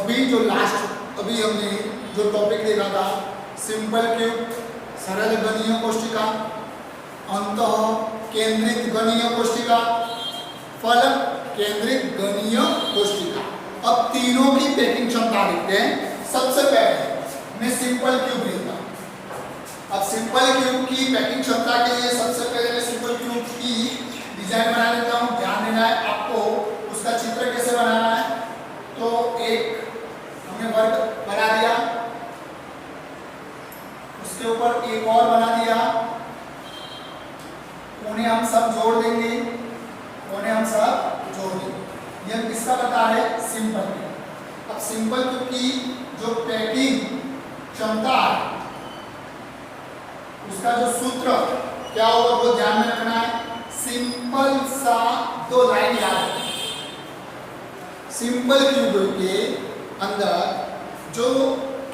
अभी जो लास्ट अभी हमने जो टॉपिक देखा था, सिंपल क्यूब, सरल गणीय कोष्टिका, अंतः केंद्रित गणीय कोष्टिका, फलक केंद्रित गणीय कोष्टिका। अब तीनों की पैकिंग क्षमता लिखते हैं। सबसे पहले मैं सिंपल क्यूब लेता हूं। अब सिंपल क्यूब की पैकिंग क्षमता के लिए सबसे पहले मैं सिंपल क्यूब की डिजाइन बना लेता हूं। ध्यान देना है आपको, उसका चित्र कैसे बनाना है। तो एक हमने वर्ग बना दिया, उसके ऊपर एक और बना दिया, उन्हें हम सब जोड़ देंगे, उन्हें हम सब जोड़ देंगे। यह किसका बता है? Simple cube. अब सिंपल क्यूब की जो पैकिंग क्षमता है उसका जो सूत्र क्या होगा वो ध्यान में रखना है। सिंपल सा दो लाइन याद रखना। सिंपल क्यूब के अंदर जो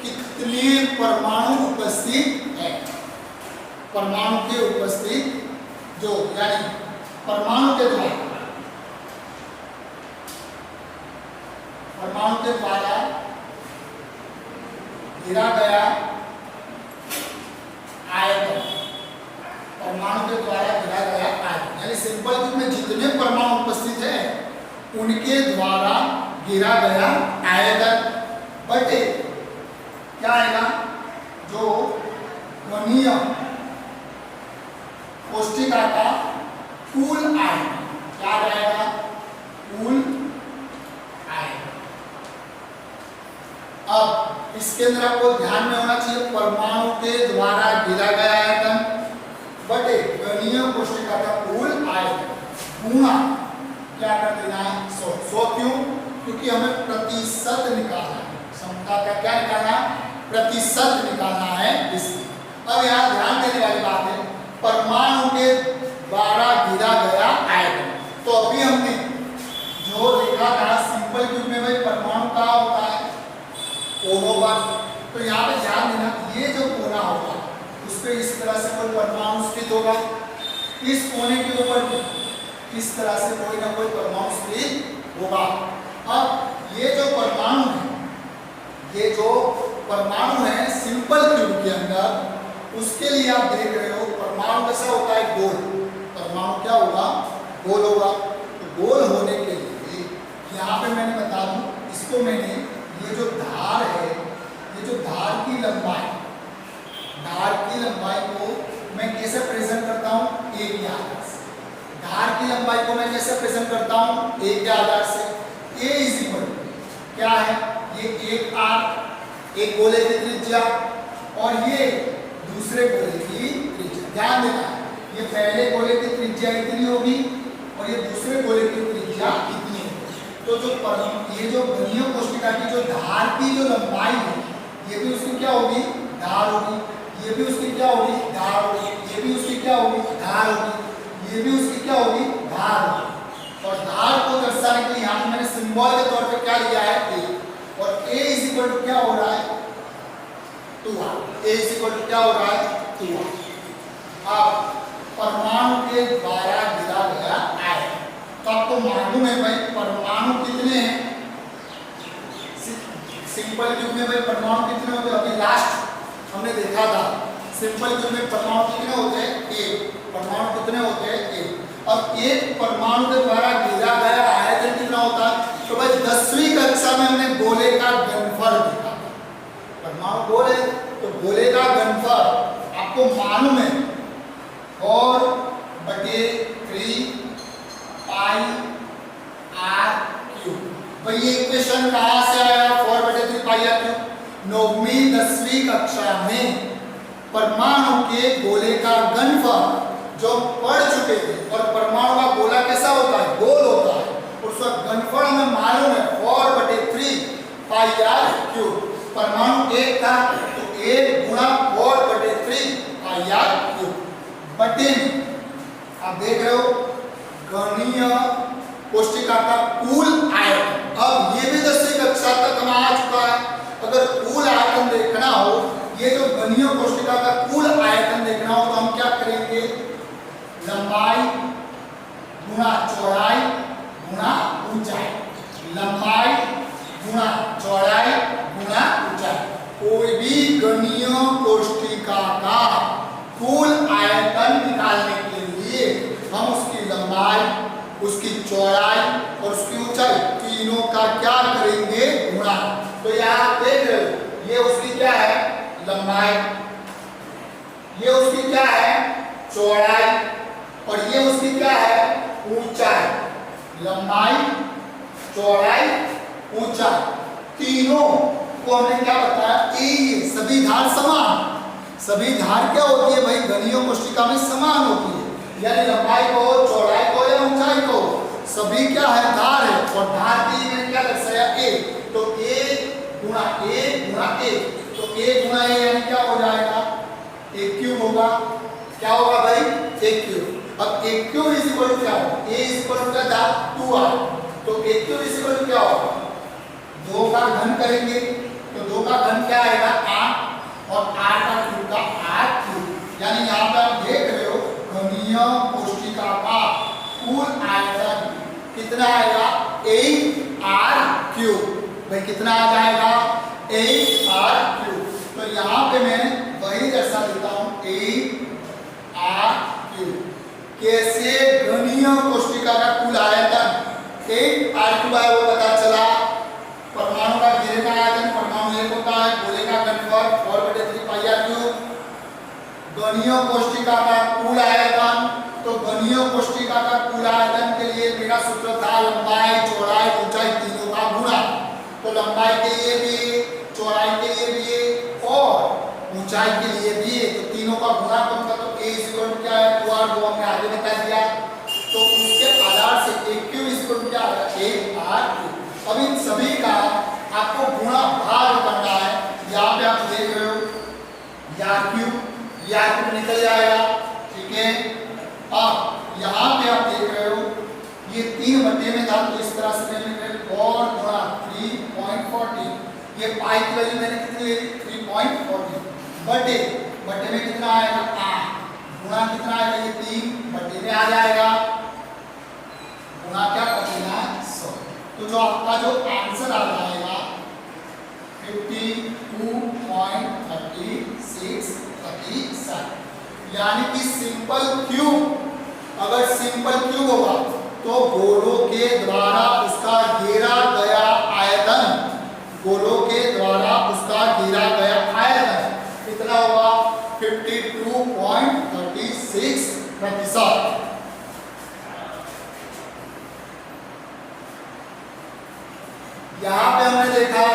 कितने परमाणु उपस्थित है, परमाणु के उपस्थित जो यानी परमाणु के द्वारा घेरा गया आयतन, परमाणु के द्वारा घेरा गया आयतन, यानी सिंपल क्यूब में जितने परमाणु उपस्थित है उनके द्वारा घेरा गया आयतन बटे क्या आएगा, जो गणीय कोष्टिका का कुल आयतन। क्या आएगा? कुल आयतन। अब इसके अंदर आपको ध्यान में होना चाहिए परमाणु के द्वारा घेरा गया आयतन बटे गणीय कोष्टिका का कुल आयतन गुणा क्या कर देना है 100। 100 क्यों? क्योंकि हमें प्रतिशत निकालना है, क्षमता का क्या निकालना है? प्रतिशत निकालना है इसलिए। अब यहाँ ध्यान देने वाली बात है परमाणु के द्वारा घेरा गया आयतन। तो अभी हमने जो देखा था सिंपल क्यूब में भाई परमाणु का होता है कोनों पर, तो यहाँ पे ध्यान देना ये जो कोना होगा उस पे इस तरह से कोई परमाणु स्थित होगा, इस कोने के ऊपर इस तरह से कोई ना कोई परमाणु स्थित होगा। अब ये जो परमाणु है, ये जो परमाणु है सिंपल क्यूब के अंदर, उसके लिए आप देख रहे हो परमाणु कैसा होता है? गोल। परमाणु क्या होगा? गोल होगा। तो गोल होने के लिए यहाँ पे मैंने बता दूं, इसको मैंने ये जो धार है, ये जो धार की लंबाई, धार की लंबाई को मैं कैसे प्रेजेंट करता हूँ? ए के आधार से। धार की लंबाई को मैं कैसे प्रेजेंट करता हूँ? ए के आधार से। ए इज इक्वल क्या है? ये एक आर, एक गोले की त्रिज्या, और ये दूसरे गोले की त्रिज्या। ध्यान देना ये पहले गोले की त्रिज्या इतनी होगी और ये दूसरे गोले की त्रिज्या इतनी होगी। तो जो ये जो गणीय कोष्टिका की जो धार की जो लंबाई है, ये भी उसकी क्या होगी? धार होगी। ये भी उसकी क्या होगी? धार होगी। ये भी उसकी क्या होगी? धार होगी। ये भी उसकी क्या होगी? धार होगी। और धार को दर्शाने के लिए यहाँ पे मैंने सिंबल के तौर पे क्या लिया है? ए। और ए इज इक्वल टू क्या हो रहा है? 2r। A is equal to क्या हो रहा है? 2r। अब परमाणु के द्वारा घेरा गया आयतन, तो आपको मालूम है भाई परमाणु कितने हैं? सिंपल क्यूब में भाई परमाणु कितने होते हैं? अभी लास्ट हमने देखा था सिंपल क्यूब में परमाणु कितने होते हैं? एक। परमाणु कितने होते हैं? एक। अब एक परमाणु के द्वारा घेरा गया आयतन कितना होता है? तो भाई 10वीं कक्षा में हमने गोले का घनफल देखा। परमाणु गोल है तो गोले का घनफल आपको मालूम है 4/3 पाई r क्यूब। भाई ये इक्वेशन कहां से आया? 4/3 पाई r क्यूब। 9वीं 10वीं कक्षा में परमाणु के गोले का घनफल जो पढ़ चुके थे, और परमाणु का गोला कैसा होता है? गोल होता है। उसका घनफल हमें मालूम है 4/3 पाई r क्यूब। परमाणु एक था तो 1 गुणा 4/3 पाई r क्यूब बटे, आप देख रहे हो गणीय कोष्टिका का कुल आयतन। अब ये भी 10वीं कक्षा तक हम आ चुका है। अगर कुल आयतन देखना हो, ये जो गणीय कोष्टिका का कुल आयतन देखना हो, तो हम क्या करेंगे? लंबाई गुणा चौड़ाई गुणा ऊंचाई, लंबाई गुणा चौड़ाई कोई भी गणीय कोष्ठिका का कुल आयतन निकालने के लिए हम उसकी लंबाई, उसकी चौड़ाई और उसकी ऊंचाई तीनों का क्या करेंगे, गुणा। तो यहाँ देख रहे हो, ये उसकी क्या है, लंबाई, ये उसकी क्या है, चौड़ाई, और ये उसकी क्या है, ऊंचाई। लंबाई, चौड़ाई, ऊंचाई, तीनों को हमने क्या बताया, ये सभी धार समान। सभी धार क्या होती है भाई, गणीय कोष्ठिका में समान होती है, यानी लंबाई को, चौड़ाई को या ऊंचाई को, सभी क्या है, धार है। और धार के लिए मैंने क्या दर्शाया, ए। तो ए गुणा ए गुणा ए, तो ए गुणा ए यानी क्या हो जाएगा, ए क्यूब होगा। क्या होगा भाई, ए क्यूब। अब ए क्यूब इज इक्वल टू क्या होगा, ए इज इक्वल टू क्या था, 2r। तो ए क्यूब इज इक्वल टू क्या होगा, 2 का घन करेंगे, तो 2 का घन क्या आएगा, 8, और 8 का क्यूब का 8 क्यूब। यानी यहाँ पे आप देख रहे हो गणीय कोष्ठिका का कुल आयतन कितना आएगा, 8r क्यूब। भाई कितना आ जाएगा, 8r क्यूब। तो यहाँ पे मैं वही दर्शा देता हूँ, 8r क्यूब। कैसे गणीय कोष्ठिका का कुल आयतन 8r क्यूब है वो पता चला। परमाणु का घेरे का आयतन, परमाणु एक होता है, गोले का घनफल 4/3 पाई क्यूब। गणीय कोष्ठिका का कुल आयतन, तो गणीय कोष्ठिका का कुल आयतन के लिए मेरा सूत्र था लंबाई, चौड़ाई, ऊंचाई तीनों का गुणा। तो लंबाई के लिए भी, चौड़ाई के लिए भी और ऊंचाई के लिए भी, तो तीनों का गुणा कौन सा, तो a इक्वल टू क्या है, 2r, वो हमने आगे बता दिया। तो उसके आधार से a क्यूब इक्वल टू क्या है, 8r क्यूब। अब इन सभी का आपको गुणा भाग करना है। यहाँ पे आप देख रहे हो, यार क्यूब निकल जाएगा, ठीक है। अब यहाँ पे आप देख रहे हो, ये 3 बटे में था, तो इस तरह से मैंने और गुणा 3.40, ये पाई की वैल्यू मैंने कितनी ली, 3.40 बटे में कितना आएगा, 8 गुणा कितना आएगा, ये 3 बटे में आ जाएगा, गुणा क्या कर देना है, 100। तो जो आपका जो आंसर आ जाएगा 52.3637, यानी कि सिंपल क्यूब, अगर सिंपल क्यूब होगा तो गोलों के द्वारा उसका घेरा गया आयतन, गोलों के द्वारा उसका घेरा गया आयतन कितना होगा, 52.36%। यहाँ पे हमने देखा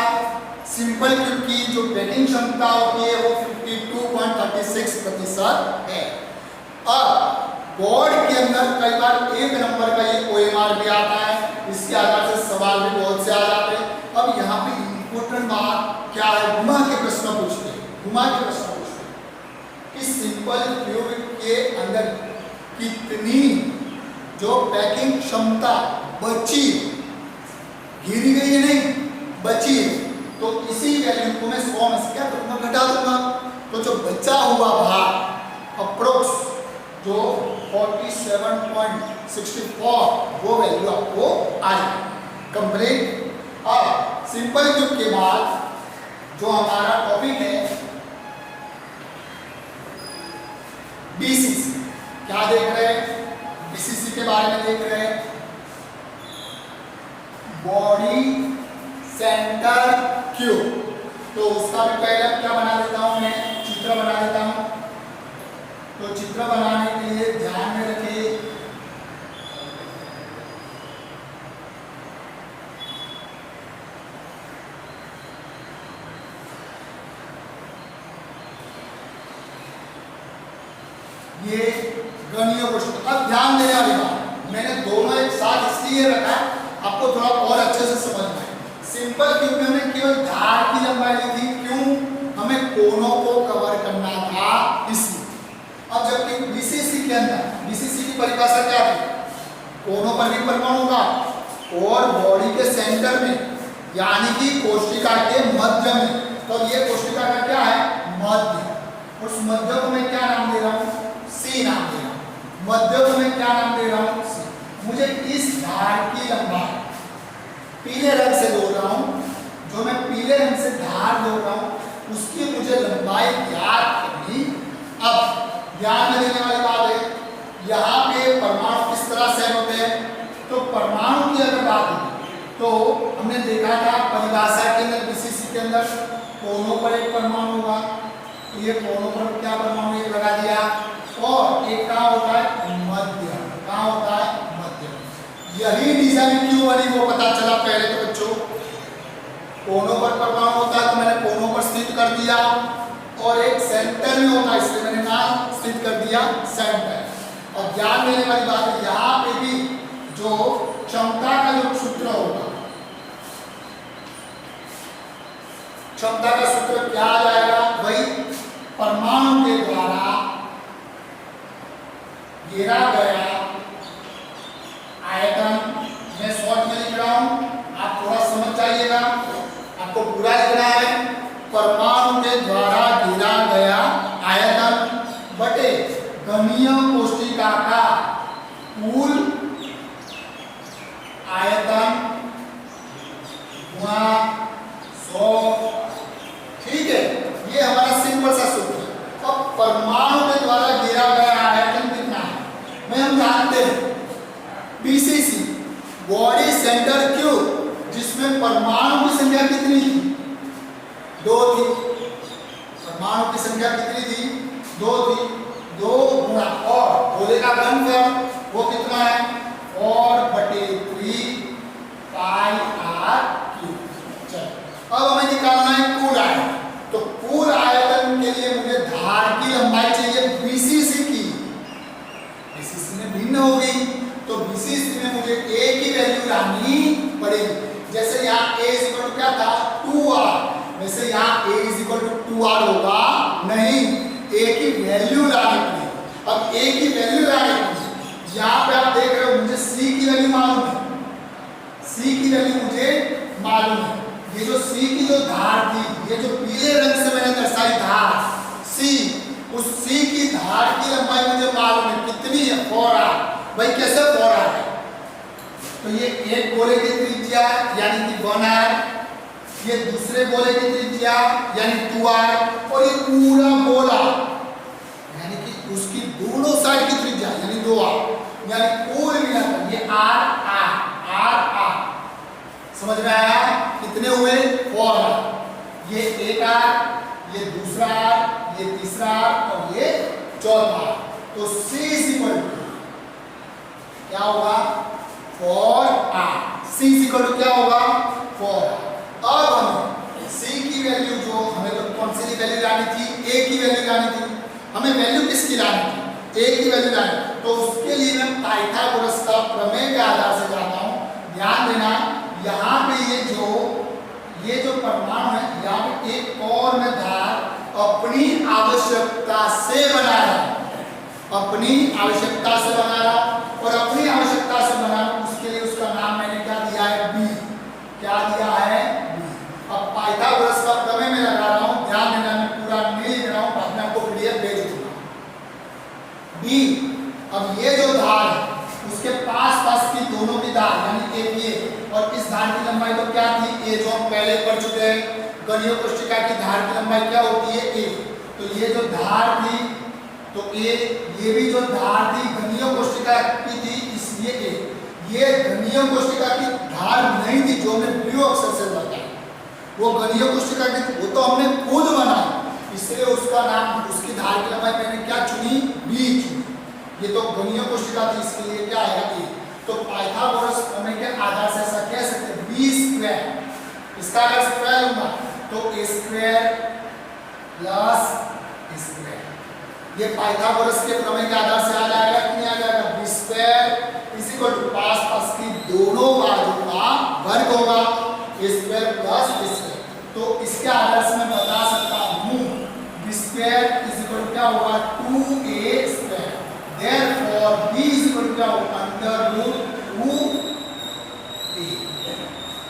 सिंपल क्यूब की जो पैकिंग क्षमता होती है वो 52.36% है। अब बोर्ड के अंदर कई बार 1 नंबर का ये OMR भी आता है, इसके आधार से सवाल भी बहुत से आ जाते हैं। अब यहाँ पे इम्पोर्टेंट बात क्या है, घुमा के प्रश्न पूछते हैं, कि सिंपल क्यूब के अंदर कितनी जो पैकिंग क्षमता बची, घिरी गई है नहीं, बची है, तो इसी वैल्यू को मैं 100 में से क्या करूंगा, घटा दूंगा। तो जो बचा हुआ भाग अप्रोक्स जो 47.64 वो वैल्यू आपको आएगी, कंप्लीट। अब सिंपल क्यूब के बाद जो हमारा टॉपिक है BCC, क्या देख रहे हैं, BCC के बारे में देख रहे हैं, बॉडी सेंटर क्यूब। तो उसका भी पहले क्या बना देता हूं मैं, चित्र बना देता हूं। तो चित्र बनाने के लिए ध्यान में रखिए, ये गणीय कोष्ठक। अब ध्यान देने वाली बात, मैंने दोनों एक साथ इसलिए रखा आपको थोड़ा और अच्छे से समझ में आए। सिंपल क्यूब में हमने केवल धार की लंबाई ली थी, क्यों, हमें कोनों को कवर करना था इसलिए। अब जबकि BCC के अंदर, BCC की परिभाषा क्या थी, कोनों पर भी परमाणु का और बॉडी के सेंटर में, यानी कि कोशिका के मध्य में। तो ये कोशिका का क्या है, मध्य, उस मध्य को मैं क्या नाम दे रहा हूँ, C नाम दे रहा हूँ, मध्य को मैं क्या नाम दे रहा हूँ, C। मुझे इस धार की लंबाई पीले रंग से जोड़ रहा हूँ, जो मैं पीले रंग से धार जोड़ रहा हूँ, उसकी मुझे लंबाई ज्ञात करनी। अब ध्यान में देने वाली बात है, यहाँ पे परमाणु किस तरह से होते हैं। तो परमाणु की अगर बात हो तो हमने देखा था परिभाषा के अंदर बीसीसी के अंदर कोनों पर एक परमाणु होगा, तो ये कोनों पर क्या परमाणु एक लगा दिया, और एक कहाँ होता है मध्य, कहाँ होता है मध्य। यही डिजाइन क्यों बनी वो पता चला पहले तो बच्चों, कोनों पर परमाणु होता है तो मैंने कोनों पर स्थित कर दिया, और एक सेंटर में होता है इसलिए मैंने नाम स्थित कर दिया सेंटर। और ध्यान देने वाली बात है यहाँ पे भी जो क्षमता का जो सूत्र होगा, क्षमता का सूत्र क्या आ जाएगा, वही परमाणु के द्वारा घेरा गया आयतन। मैं शॉर्ट में लिख रहा हूं, आप थोड़ा समझ जाइएगा, आपको पूरा लिखना है। परमाणु के द्वारा घेरा गया आयतन बटे घनीय कोशिका का कुल आयतन गुणा 100। ठीक है, ये हमारा सिंपल सा सूत्र है। अब परमाणु के द्वारा घेरा गया आयतन कितना है, मैं हम जानते हैं बीसीसी बॉडी सेंटर क्यूब, जिसमें परमाणु की संख्या कितनी थी, 2 थी। परमाणु की संख्या कितनी थी, 2 थी। 2 गुणा और गोले का घनफल वो कितना है 4/3 पाई आर क्यूब। चलो अब हमें निकालना है कुल आयतन। तो कुल आयतन के लिए मुझे धार की लंबाई चाहिए बीसीसी की, बीसीसी में भिन्न होगी तो बीसीसी में मुझे ए की वैल्यू लानी पड़ेगी। जैसे यहाँ a इक्वल टू क्या था 2r, वैसे यहाँ a इक्वल टू 2r होगा नहीं, a की वैल्यू लानी पड़ेगी। अब a की वैल्यू लानी पड़ेगी, यहाँ पे आप देख रहे हो मुझे c की वैल्यू मालूम है, c की वैल्यू मुझे मालूम है। ये जो c की जो धार थी, ये जो पीले रंग से मैंने दर्शाई धार c, उस c की धार की लंबाई मुझे मालूम है कितनी है 4r। भाई कैसे 4r है, तो ये एक गोले की त्रिज्या यानी कि 1r, ये दूसरे गोले की त्रिज्या यानी 2r, और ये पूरा गोला यानी कि उसकी दोनों साइड की त्रिज्या यानी 2r, यानी कुल मिलाकर ये r। समझ में आया, कितने हुए 4r, ये एक r, ये दूसरा r, ये तीसरा r और ये चौथा r। तो c इक्वल टू क्या होगा 4r, c इक्वल टू क्या होगा 4r। अब हमें c की वैल्यू जो हमें तो कौन सी वैल्यू लानी थी, a की वैल्यू लानी थी। हमें वैल्यू किसकी लानी थी, a की वैल्यू लानी। तो उसके लिए मैं पाइथागोरस का प्रमेय के आधार से जाता हूँ। ध्यान देना यहाँ पे ये जो परमाणु है यहाँ पे एक और मैं धार अपनी आवश्यकता से बना रहा हूँ, अपनी आवश्यकता से बना रहा हूँ, और अपनी आवश्यकता से बना रहा हूँ उसके लिए उसका नाम मैंने क्या दिया है b, क्या दिया है b। अब पाइथागोरस का प्रमेय में लगा रहा हूँ, ध्यान देना मैं पूरा नहीं लिख रहा हूँ, बाद में आपको पीडीएफ भेज दूंगा। b, अब ये जो धार है उसके पास की दोनों की धार यानी एक ये और इस धार की लंबाई तो क्या थी a, जो हम पहले पढ़ चुके हैं। गणीय कोशिका की धार की लंबाई क्या होती है a, तो ये जो धार थी तो a, ये भी जो धार थी गणीय कोशिका की थी इसलिए a। ये गणीय कोशिका की धार नहीं थी जो हमने ब्लू अक्षर से बताया, वो गणीय कोशिका की वो तो हमने खुद बनाई, इसलिए उसका नाम उसकी धार की लंबाई मैंने क्या चुनी b चुनी। ये तो गणीय कोशिका थी इसके लिए क्या आएगा a। तो पाइथागोरस प्रमेय के आधार से ऐसा कह सकते हैं b स्क्वायर, इसका अगर स्क्वायर होगा तो a square plus a square, ये पाइथागोरस के प्रमेय के आधार से आ जाएगा कि नहीं आ जाएगा, b square is equal to पास की दोनों बाजू का वर्ग होगा a square plus b square. तो इसके आधार से मैं बता सकता हूँ b square is equal to क्या होगा 2a square. Therefore, b is equal to क्या होगा अंडर रूट 2a,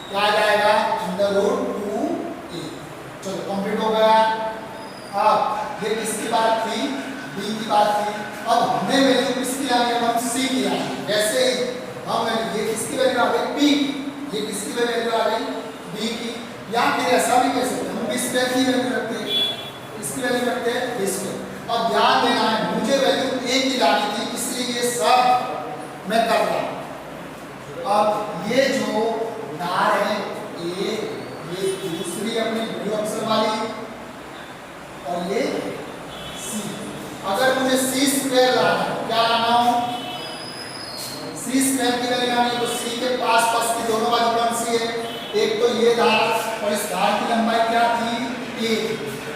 क्या आ जाएगा अंडर रूट 2a। चलो कंप्लीट हो गया। अब ये किसकी बात थी, b की बात थी। अब हमने वैल्यू किसकी लानी है, हम c की लानी है। वैसे ही हम ये किसकी वैल्यू आ गई b, ये किसकी वैल्यू आ गई b की। या फिर ऐसा भी कह सकते हैं हम बी स्क्वायर की वैल्यू रखते हैं, इसकी वैल्यू रखते हैं बी स्क्वायर। अब ध्यान देना है मुझे वैल्यू ए की लानी थी, इसलिए ये सब मैं कर रहा हूं। अब ये जो धार है ए, ये दूसरी अपनी ब्लू अक्षर वाली, और ये सी। अगर मुझे सी स्क्वायर लाना है, क्या लाना हो, सी स्क्वायर की वैल्यू लानी है, तो सी के पास पास की दोनों बाजू कौन सी है, एक तो ये धार और इस धार की लंबाई क्या थी ए,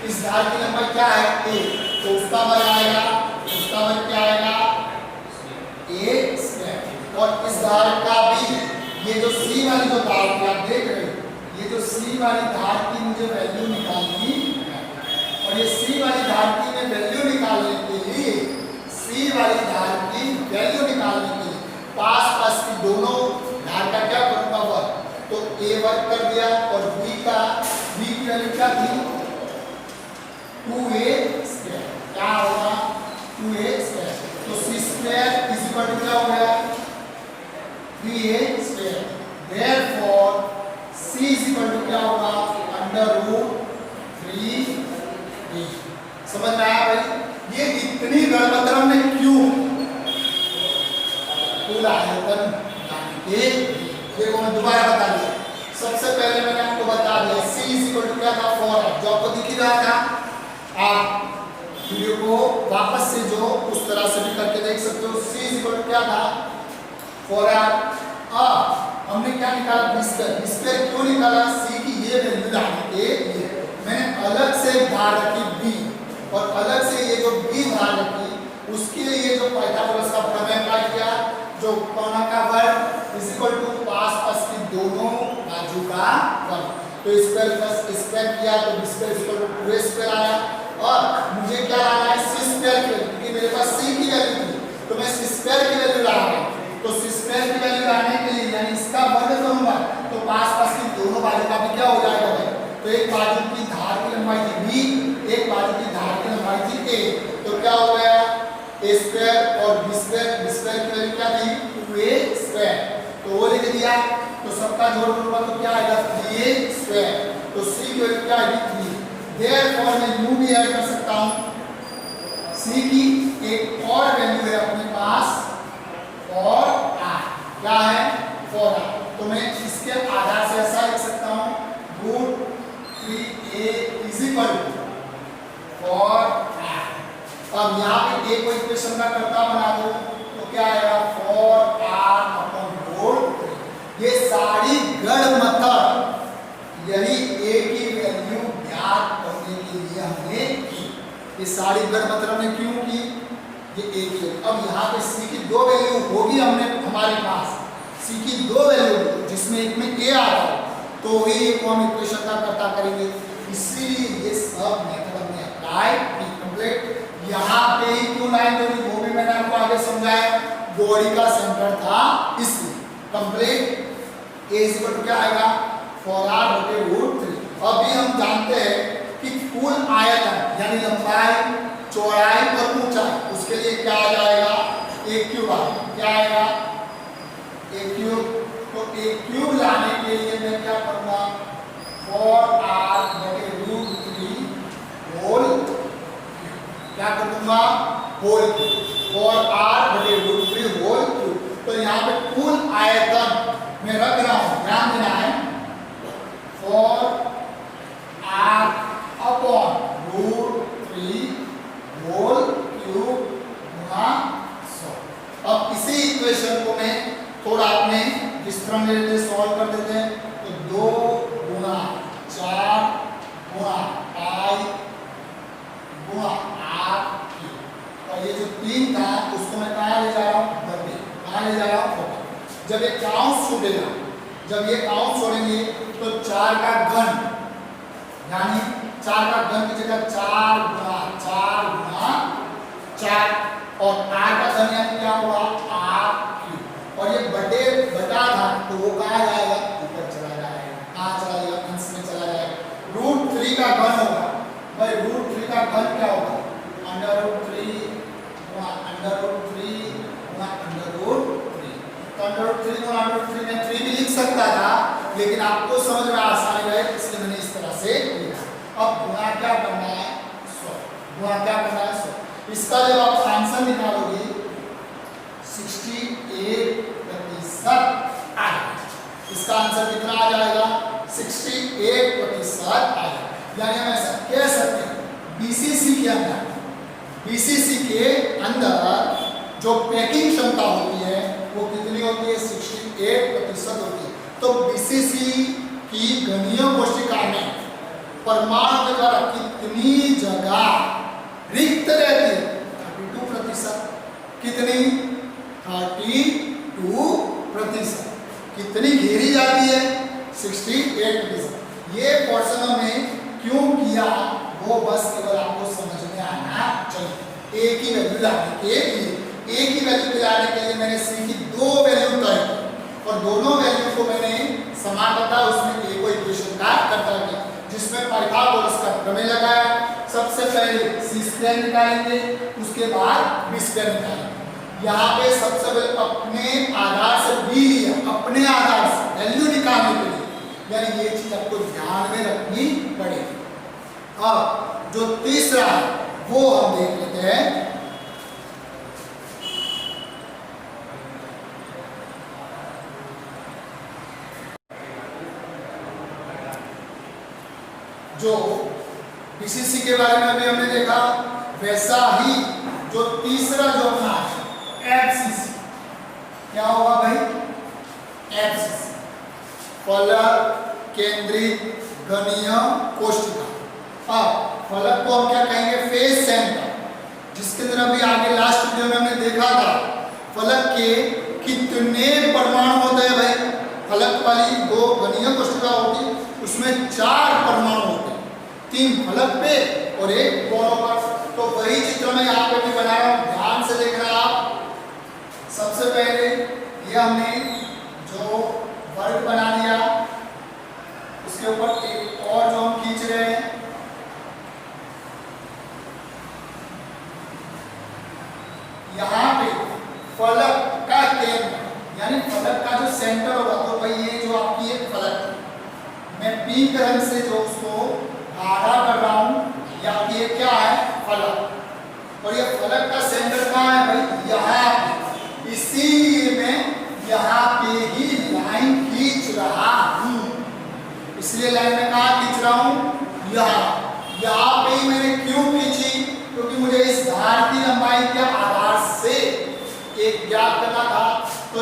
इस धार की लंबाई क्या है ए, तो उसका मान आएगा, उसका मान क्या आएगा ए स्क्वायर। और इस धार का भी, ये जो सी वाली जो धार की आप देख रहे हो, ये जो सी वाली धार की मुझे वैल्यू निकालनी है, और ये सी वाली धार की मैं वैल्यू निकालने के लिए, सी वाली धार की वैल्यू निकालने के लिए पास पास की दोनों धार का क्या करूंगा वर्ग, तो ए वर्ग कर दिया, और बी की वैल्यू क्या थी 2a स्क्वायर, क्या होगा 2a स्क्वायर। तो c square is equal to क्या हो गया 3a square. Therefore c is equal to क्या होगा √3a। समझ में आया भाई, ये इतनी गणपत्र हमने क्यों कुल आयतन के, देखो मैं दोबारा बता दिया। सबसे पहले मैंने आपको बता दिया c इज इक्वल टू क्या था 4 जो आपको दिख ही रहा था। आप वीडियो को वापस से जो उस तरह से भी करके देख सकते हो। c इज इक्वल टू क्या था 4 हमने क्या निकाला बी स्क्वायर क्यों निकाला, c की ये वैल्यू लाने के लिए मैंने अलग से एक धार रखी b, और अलग से ये जो b धार रखी उसके लिए ये जो पाइथागोरस का प्रमेय अप्लाई किया, जो कोना का वर्ग इज इक्वल टू पास पास की दोनों बाजू का वर्ग। तो स्क्वायर प्लस स्क्वायर किया तो b square equal to 2a square आया, और मुझे क्या लाना है सी स्क्वायर की वैल्यू, क्योंकि मेरे पास c की वैल्यू थी तो मैं सी स्क्वायर की वैल्यू ला रहा हूं। तो सी स्क्वायर की वैल्यू लाने के लिए यानी इसका वर्ग करूंगा तो पास पास की दोनों बाजू का भी क्या हो जाएगा भाई, तो एक बाजू की धार की लंबाई थी b, एक बाजू की धार की लंबाई थी a, तो क्या हो गया a स्क्वायर और b स्क्वायर की वैल्यू क्या थी 2a स्क्वायर, तो वो लिख दिया। तो सबका जोड़ करूंगा तो क्या आएगा 3a स्क्वायर, तो c की वैल्यू क्या आएगी 3। देयरफॉर मैं यू भी ऐड कर सकता हूं, c की एक और वैल्यू है अपने पास और r, क्या है 4r, तो मैं इसके आधार से ऐसा लिख सकता हूं √3a is equal to 4r। अब यहाँ पे a को इक्वेशन का कर्ता बना दो तो क्या आएगा 4r अपॉन √3। ये सारी गणमत यही a की वैल्यू ज्ञात करने के लिए हमने की। ये सारी गणमत हमने क्यों की, ये a की। अब यहाँ पे c की दो वैल्यू होगी हमारे पास, c की दो वैल्यू जिसमें एक में a आ रहा है तो ही को हम इक्वेशन का कर्ता करेंगे, इसीलिए ये सब मेथड हमने अप्लाई की कंप्लीट। यहाँ पे ही क्यों लाइन जोड़ी वो भी मैंने आपको आगे समझाया, बॉडी का सेंटर था इसलिए complete. a is equal to क्या आएगा 4r बटे √3। अभी हम जानते हैं कि कुल आयतन यानी लंबाई चौड़ाई और ऊंचाई, उसके लिए क्या आ जाएगा a क्यूब आएगा, क्या आएगा a क्यूब। तो a क्यूब लाने के लिए मैं क्या करूंगा 4r बटे √3 होल, क्या कर दूंगा होल 4r बटे √3 होल क्यूब। तो यहाँ पे कुल आयतन मैं रख रहा हूं, ध्यान देना है 4r अपॉन √3 होल क्यूब गुना 100। अब इसी इक्वेशन को मैं थोड़ा अपने विस्तृत में लेते सॉल्व कर देते हैं, तो 2 गुना 4 गुना पाई गुना r क्यूब, और ये जो 3 था उसको मैं कहाँ ले जा रहा हूँ बटे, कहाँ ले जा रहा हूँ बटे। जब ये काउंट छूटेगा, जब ये काउंट छोड़ेंगे तो 4 का घन यानी 4 का घन की जगह 4 गुना 4 और r का घन यानी क्या हुआ r क्यूब, और ये बटे बटा था तो वो कहाँ जाएगा ऊपर चला जाएगा, कहाँ चला जाएगा अंश में चला जाएगा। √3 का घन होगा भाई, √3 का घन क्या होगा √3 गुना √3 गुना √3। तो √3 गुना √3 में 3 भी लिख सकता था, लेकिन आपको समझ में आसानी रहे इसलिए मैंने इस तरह से लिखा। अब गुणा क्या करना है 100, गुणा क्या करना है 100। इसका जब आप आंसर निकालोगे 68% आएगा। इसका आंसर कितना आ जाएगा 68% आएगा। यानी हम ऐसा कह सकते हैं बीसीसी के अंदर जो पैकिंग क्षमता होती है वो कितनी होती है 68% होती है। तो बीसीसी की घनीय कोशिका में परमाणु के द्वारा कितनी जगह रिक्त रहती है 32%। कितनी 32%। कितनी घेरी जाती है 68%। ये पोर्शन में क्यों किया वो बस केवल आपको समझ में आना चाहिए। एक ही वैल्यू लाने के लिए, एक ही वैल्यू लाने के लिए मैंने सी की 2 वैल्यू तय की और दोनों वैल्यू को मैंने समान रखा, उसमें एक को इक्वेशन का करता गया जिसमें पाइथागोरस का प्रमेय लगाया। सबसे पहले सी स्क्वायर निकालेंगे, उसके बाद बी स्क्वायर निकालेंगे। यहाँ पे सबसे पहले अपने आधार से बी लिया, अपने आधार से वैल्यू निकालने के लिए, यानी ये चीज आपको ध्यान में रखनी पड़ेगी। अब जो तीसरा है वो हम देख लेते हैं। जो बीसीसी के बारे में अभी हमने देखा, वैसा ही जो तीसरा जो अपना एफसीसी क्या होगा भाई एफसीसी फलक केंद्रित घनीय कोशिका। अब फलक को हम क्या कहेंगे फेस सेंटर, जिसके अंदर अभी आगे लास्ट वीडियो में हमने देखा था फलक के कितने परमाणु होते हैं भाई। फलक वाली 2 घनीय कोशिका होती उसमें 4 परमाणु होते हैं, 3 फलक पे और 1 कोनों पर। तो वही चित्र में यहाँ पे भी बना रहा हूँ, ध्यान से देखना आप। सबसे पहले ये हमने जो वर्ग बना लिया, उसके ऊपर एक और जो हम खींच रहे हैं, यहाँ पे फलक का केंद्र यानी फलक का जो सेंटर होगा। तो भाई ये जो आपकी एक फलक मैं पीक रंग से जो उसको गाढ़ा कर रहा हूं, या ये क्या है फलक, और ये फलक का सेंटर कहाँ है भाई यहाँ पे। इसीलिए मैं यहाँ पे ही लाइन खींच रहा हूं। इसलिए लाइन में कहाँ खींच रहा हूं यहाँ पे ही मैंने क्यों खींची, क्योंकि मुझे इस धार की लंबाई के आधार से एक ज्ञात करना था। तो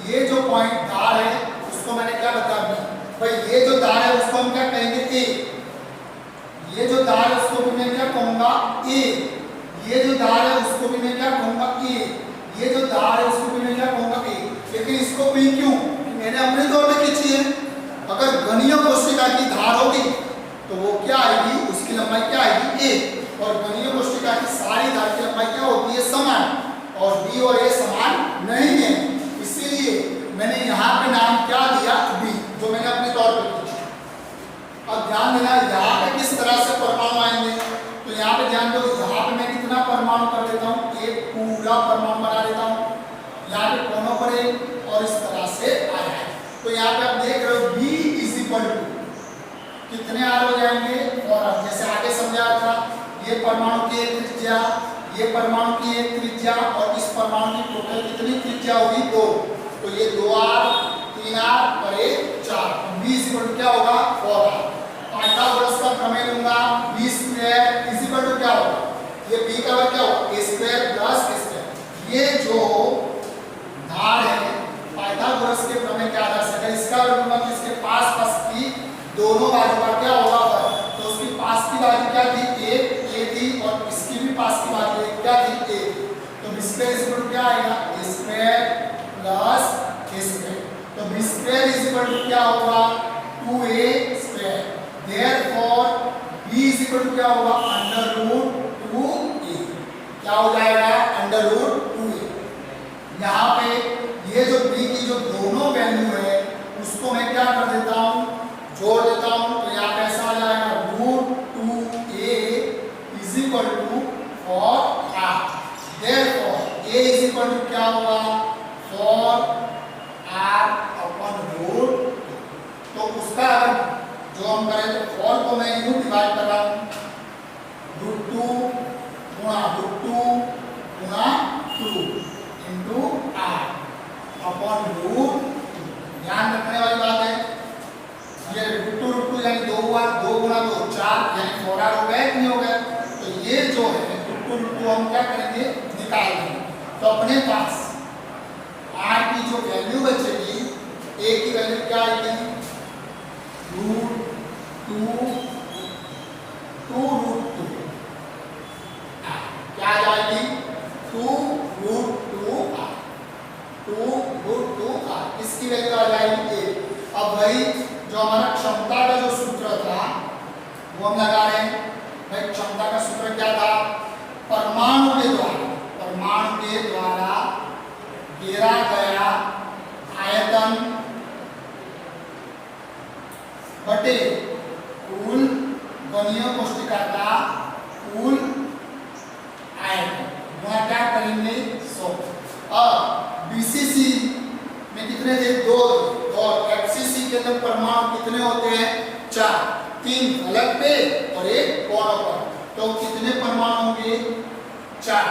ये जो पॉइंट धार है उसको मैंने क्या बताया भाई, ये जो धार है उसको हम क्या कहेंगे ए। ये जो धार है उसको भी मैं क्या कहूंगा ए। ये जो धार है उसको भी मैं क्या कहूंगा ए। ये जो धार है उसको भी मैं क्या कहूंगा ए। लेकिन इसको भी क्यों, मैंने अपने तौर पे खींची है। अगर घनीय कोशिका की धार होगी तो वो क्या आएगी, उसकी लंबाई क्या आएगी ए। और घनीय कोशिका की सारी धार की लंबाई क्या होती है समान, और बी और ए समान नहीं है। इसीलिए मैंने यहाँ पे नाम क्या दिया बी, जो मैंने अपने तौर पे खींचा। अब ध्यान देना यहाँ पे किस तरह से परमाणु आएंगे। तो यहाँ पे ध्यान दो, यहाँ पे मैं कितना परमाणु कर देता हूँ, एक पूरा परमाणु बना देता हूँ। यहाँ पे कोनों पर एक और इस तरह से आया है। तो यहाँ पे आप देख रहे हो बी इज इक्वल टू कितने आर हो जाएंगे, और अब जैसे आगे समझाया था ये परमाणु की एक त्रिज्या, ये परमाणु की एक त्रिज्या, और इस परमाणु की टोटल कितनी त्रिज्या होगी 2। तो ये 2r 3r और 1 4। b इज इक्वल टू क्या होगा 4r। पाइथागोरस का प्रमेय लूंगा b square is equal to क्या होगा, ये b का वर्ग क्या होगा a square plus a square. ये जो धार है पाइथागोरस के प्रमेय के आधार से अगर इसका वर्ग लूंगा तो इसके पास की दोनों बाजू का क्या होगा, तो उसकी पास की बाजू क्या थी a थी, और इसकी भी पास की बाजू क्या थी a। तो b square is equal to क्या आएगा a square plus a square. तो b square is equal to क्या होगा 2a square. Therefore b is equal to क्या होगा √2a। क्या हो जाएगा √2a। यहाँ पे ये जो b की जो दोनों वैल्यू है उसको मैं क्या कर देता हूँ, जोड़ देता हूँ। तो यहाँ पे ऐसा आ जाएगा √2a is equal to 4r। Therefore a is equal to क्या होगा 4r/√2। तो उसका जो हम करें तो 4 को मैं यूं डिवाइड कर रहा अपने पास r की जो वैल्यू बचेगी, a की वैल्यू क्या आएगी, √2 क्या आ जाएगी, 2√2r, 2√2r, इसकी वैल्यू आ जाएगी a। अब वही जो हमारा क्षमता का जो सूत्र था वो हम लगा रहे हैं। भाई क्षमता का सूत्र क्या था, परमाणु के द्वारा घेरा गया आयतन बटे कुल गणीय कोष्ठिका का कुल आयतन, वहां क्या करेंगे 100। अब बीसीसी में कितने थे, 2, और एफसीसी के अंदर परमाणु कितने होते हैं, 4, 3 अलग पे और 1 कोनों पर, तो कितने परमाणु होंगे, 4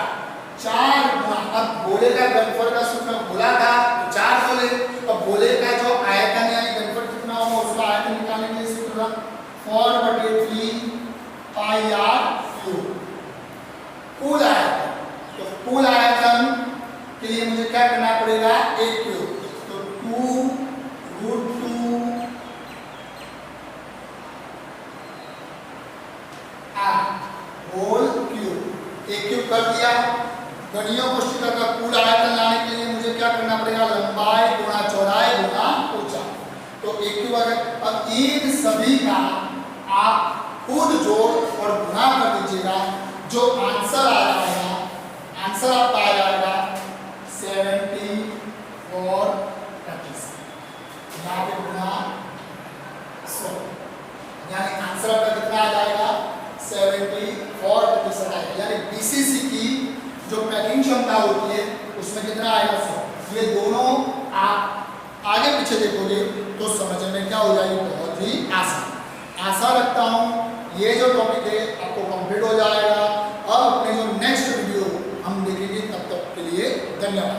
गुना। अब गोले का घनफल का सूत्र बोला था तो 4 बोले, अब गोले का जो आयतन यानी घनफल कितना होगा उसका आयतन निकालने के लिए सूत्र 4/3 πr3 कुल आयतन। तो कुल आयतन के लिए मुझे क्या करना पड़ेगा, 1 क्यूब, तो 2√2 होल क्यूब, 1 क्यूब कर दिया। गणीय कोष्ठिका का कुल आयतन लाने के लिए मुझे क्या करना पड़ेगा, लंबाई गुणा चौड़ाई गुणा ऊंचाई, तो 1 क्यूब आ गया। अब इन सभी का आप खुद जोड़ और गुणा कर दीजिएगा, जो आंसर आ जाएगा, आंसर आपका आ जाएगा 74%, यहाँ पे गुणा 100, यानी आंसर आपका कितना आ जाएगा, 74% आएगा। यानी बीसीसी की जो पैकिंग क्षमता होती है उसमें कितना आएगा, 100। ये दोनों आप आगे पीछे देखोगे तो समझने में क्या हो जाएगी, बहुत ही आसान। आशा रखता हूँ ये जो टॉपिक है आपको कंप्लीट हो जाएगा। अब अपने जो नेक्स्ट वीडियो हम देखेंगे, तब तक के लिए धन्यवाद।